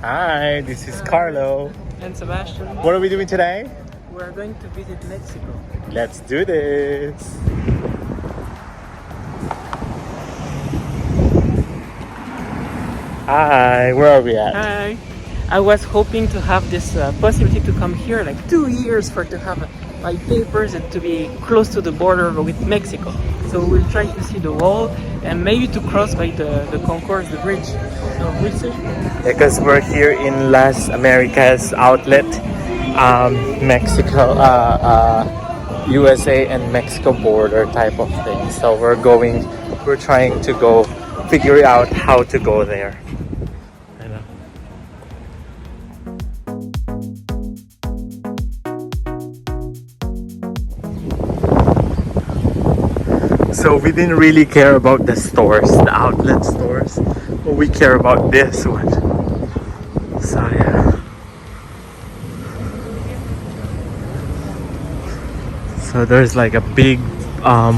Hi, this is Carlo. And Sebastian, What are we doing today? we're going to visit Mexico. Let's do this. Hi, where are we at? Hi. I was hoping to have this possibility to come here like 2 years for to have my papers and to be close to the border with Mexico. So we'll try to see the wall and maybe to cross by the concourse, the bridge. So we'll see. Because we're here in Las Americas outlet, Mexico, USA and Mexico border type of thing. So we're trying to go figure out how to go there. I know. So we didn't really care about the stores, the outlet stores, but we care about this one. So yeah. So there's like a big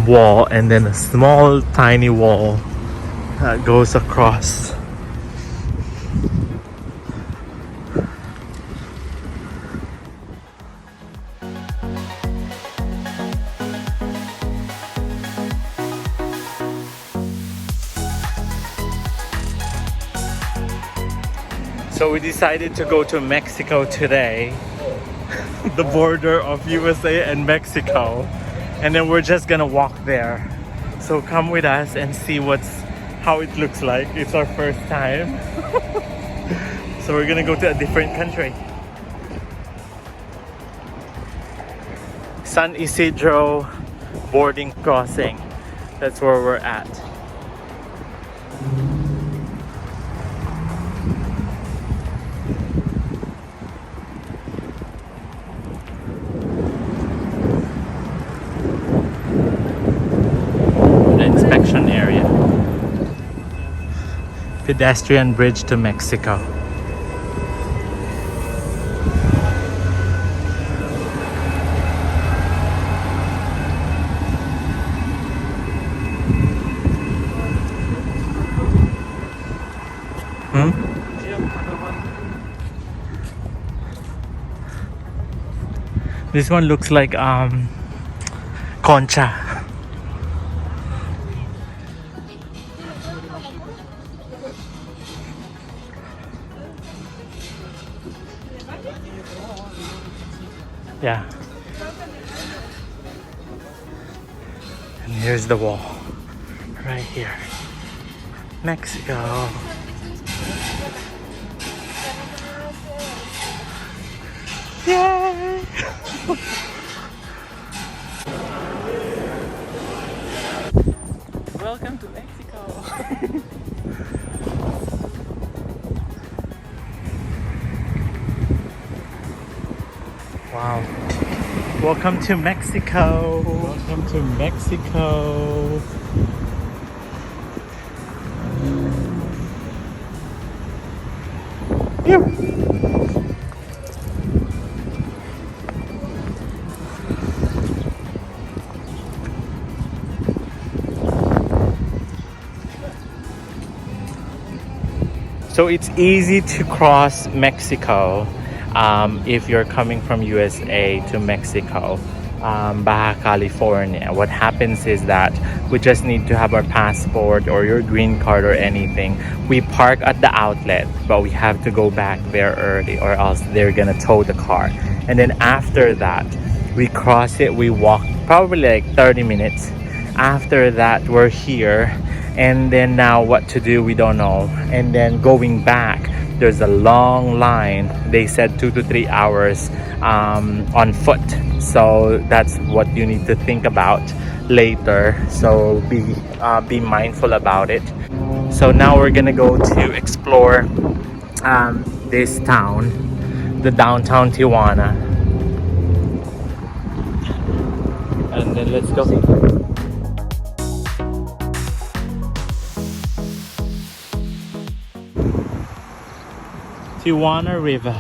wall and then a small tiny wall that goes across. So we decided to go to Mexico today, the border of USA and Mexico, and then we're just gonna walk there. So come with us and see how it looks like. It's our first time. So we're gonna go to a different country. San Isidro boarding crossing. That's where we're at. Area. Pedestrian bridge to Mexico. This one looks like concha. Yeah. And here's the wall. Right here. Mexico. Yay! Welcome to Mexico. Wow. Welcome to Mexico. Welcome to Mexico. Here. So it's easy to cross Mexico. If you're coming from USA to Mexico, Baja California, what happens is that we just need to have our passport or your green card or anything. We park at the outlet, but we have to go back there early or else they're gonna tow the car. And then after that, we cross it, we walk probably like 30 minutes. After that, we're here. And then now what to do, we don't know. And then going back, there's a long line. They said 2 to 3 hours on foot. So that's what you need to think about later. So be mindful about it. So now we're gonna go to explore this town, the downtown Tijuana. And then let's go. Tijuana River.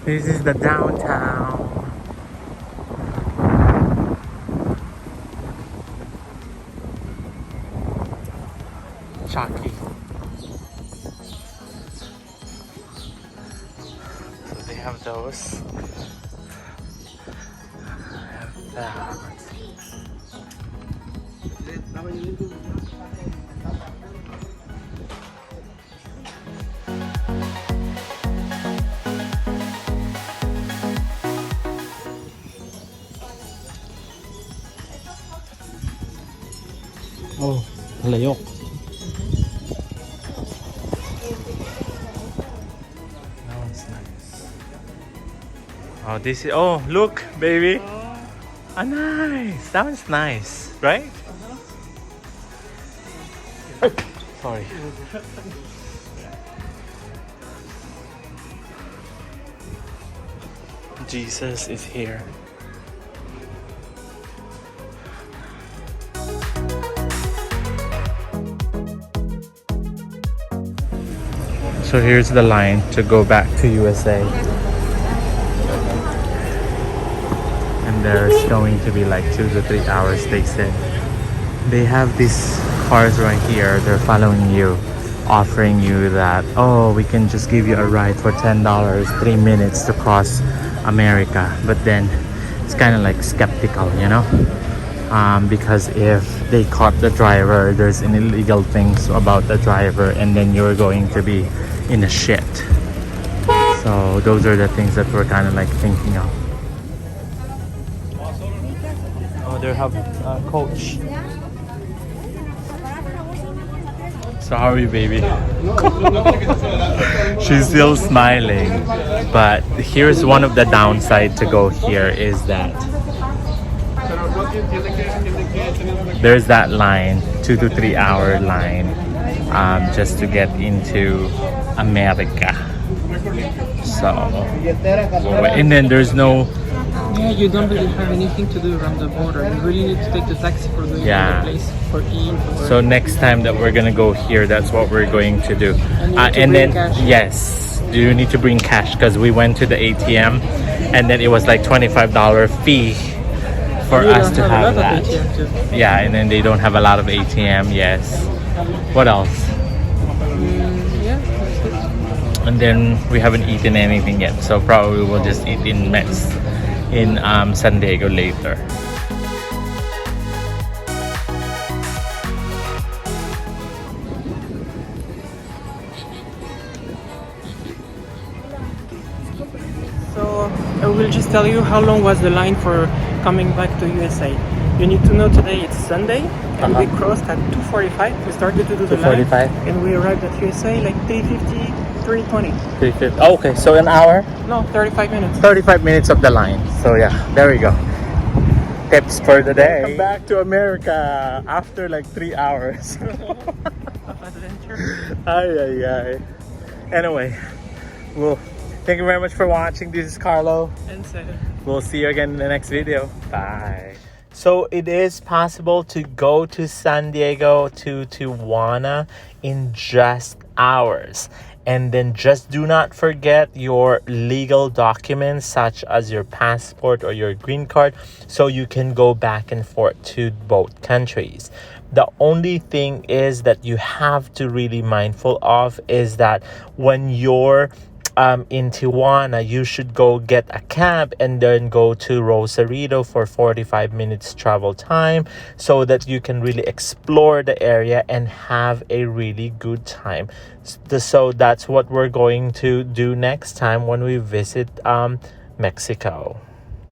This is the downtown. Chucky. So they have those. Have that. Oh, layok. That one's nice. Oh, this is. Oh, look, baby. Ah, nice. That one's nice, right? Sorry. Jesus is here. So here's the line to go back to USA. And there's going to be like 2 to 3 hours, they said. They have these cars right here. They're following you, offering you that, oh, we can just give you a ride for $10, 3 minutes to cross America. But then it's kind of like skeptical, you know? Because if they caught the driver, there's an illegal things about the driver, and then you're going to be in a shit. So those are the things that we're kind of like thinking of. Oh, they have a coach. So how are you, baby? She's still smiling. But here's one of the downside to go here is that there's that line, 2 to 3 hour line, just to get into America. So, and then there's no. Yeah, you don't really have anything to do around the border. You really need to take the taxi for going to the place for eat. So next time that we're gonna go here, that's what we're going to do. And then cash. yes, you need to bring cash because we went to the ATM, and then it was like $25 fee for us to have that. Yeah, and then they don't have a lot of ATM. Yes. What else? Yeah, that's it. And then we haven't eaten anything yet, so probably we'll just eat in San Diego later. So I will just tell you how long was the line for coming back to USA. You need to know today it's Sunday, and we crossed at 2:45. We started to do the line, 2:45? and we arrived at USA like 3:50, 3:20. 3:50. Oh, okay, so an hour? No, 35 minutes. 35 minutes of the line. So yeah, there we go. Tips for the day. Welcome back to America after like 3 hours. Of adventure. Ay, ay, ay. Anyway, well, thank you very much for watching. This is Carlo. And so, We'll see you again in the next video. Bye. So it is possible to go to San Diego to Tijuana in just hours. And then just do not forget your legal documents such as your passport or your green card so you can go back and forth to both countries. The only thing is that you have to really mindful of is that when you're in Tijuana, you should go get a cab and then go to Rosarito for 45 minutes travel time so that you can really explore the area and have a really good time. So that's what we're going to do next time when we visit Mexico.